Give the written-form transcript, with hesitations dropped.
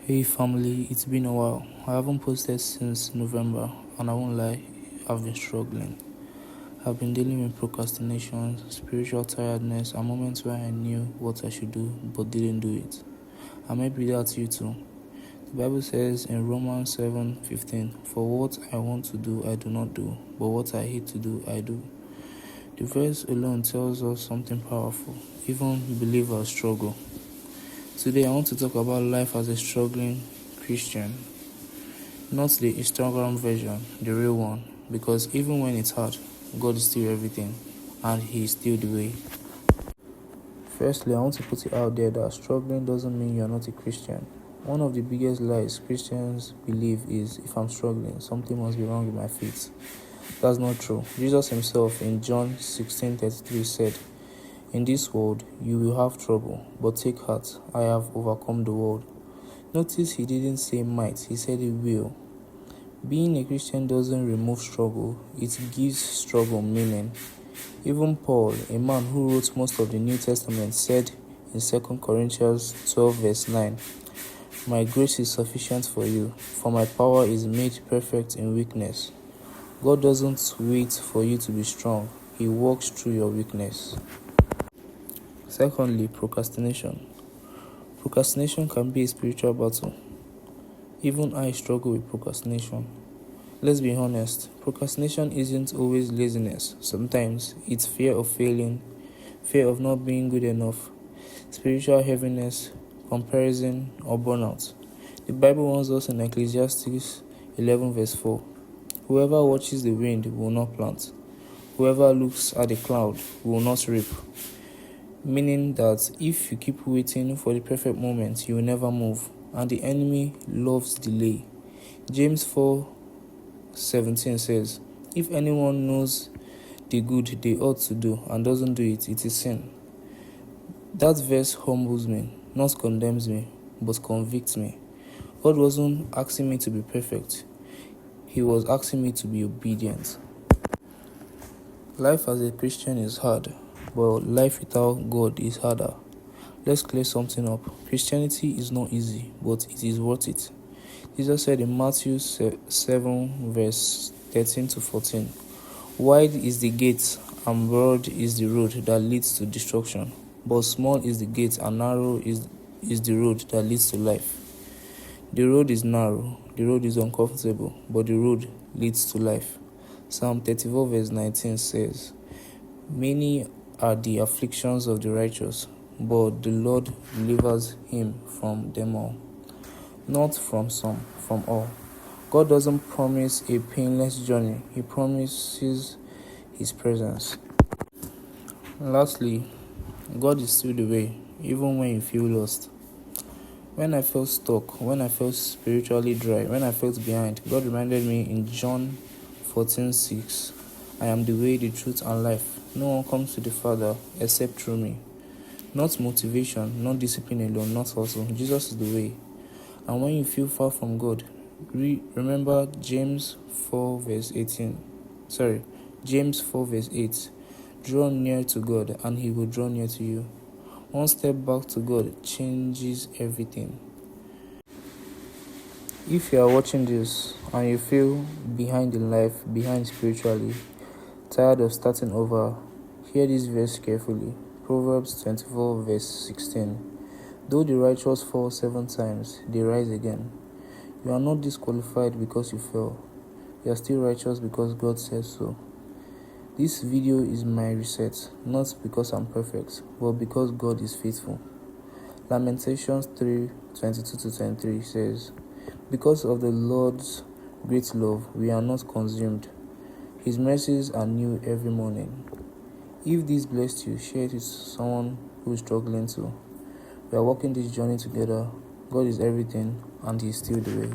Hey family, it's been a while. I haven't posted since November, and I won't lie, I've been struggling. I've been dealing with procrastination, spiritual tiredness, and moments where I knew what I should do but didn't do it. I might be that you too. The Bible says in Romans 7:15, "For what I want to do, I do not do, but what I hate to do, I do." The verse alone tells us something powerful. Even believers struggle. Today, I want to talk about life as a struggling Christian, not the Instagram version, the real one, because even when it's hard, God is still everything, and He is still the way. Firstly, I want to put it out there that struggling doesn't mean you're not a Christian. One of the biggest lies Christians believe is, if I'm struggling, something must be wrong with my faith. That's not true. Jesus himself in John 16:33 said, "In this world you will have trouble, but take heart, I have overcome the world." Notice he didn't say might, he said he will. Being a Christian doesn't remove struggle, it gives struggle meaning. Even Paul, a man who wrote most of the New Testament, said in 2 Corinthians 12 verse 9, "My grace is sufficient for you, for my power is made perfect in weakness." God doesn't wait for you to be strong, He works through your weakness. Secondly, procrastination. Procrastination can be a spiritual battle. Even I struggle with procrastination. Let's be honest, procrastination isn't always laziness. Sometimes it's fear of failing, fear of not being good enough, spiritual heaviness, comparison, or burnout. The Bible warns us in Ecclesiastes 11 verse 4, "Whoever watches the wind will not plant. Whoever looks at the cloud will not reap." Meaning that if you keep waiting for the perfect moment, you will never move, and the enemy loves delay. James 4:17 says, "If anyone knows the good they ought to do and doesn't do it, it is sin." That verse humbles me, not condemns me, but convicts me. God wasn't asking me to be perfect. He was asking me to be obedient. Life as a Christian is hard, but life without God is harder. Let's clear something up. Christianity is not easy, but it is worth it. Jesus said in Matthew 7 verse 13 to 14, "Wide is the gate and broad is the road that leads to destruction, but small is the gate and narrow is the road that leads to life. The road is narrow, the road is uncomfortable, but the road leads to life." Psalm 34 verse 19 says, "Many are the afflictions of the righteous, but the Lord delivers him from them all." Not from some, from all. God doesn't promise a painless journey, He promises His presence. Lastly, God is still the way, even when you feel lost. When I felt stuck, when I felt spiritually dry, when I felt behind, God reminded me in John 14:6, "I am the way, the truth, and life. No one comes to the Father except through me." Not motivation, not discipline alone, not hustle. Jesus is the way. And when you feel far from God, remember James 4 verse 8. "Draw near to God, and He will draw near to you." One step back to God changes everything. If you are watching this and you feel behind in life, behind spiritually, tired of starting over, hear this verse carefully. Proverbs 24 verse 16. "Though the righteous fall 7 times, they rise again." You are not disqualified because you fell. You are still righteous because God says so. This video is my reset, not because I'm perfect, but because God is faithful. Lamentations 3:22-23 says, "Because of the Lord's great love, we are not consumed. His mercies are new every morning." If this blessed you, share it with someone who is struggling too. We are walking this journey together. God is everything, and He is still the way.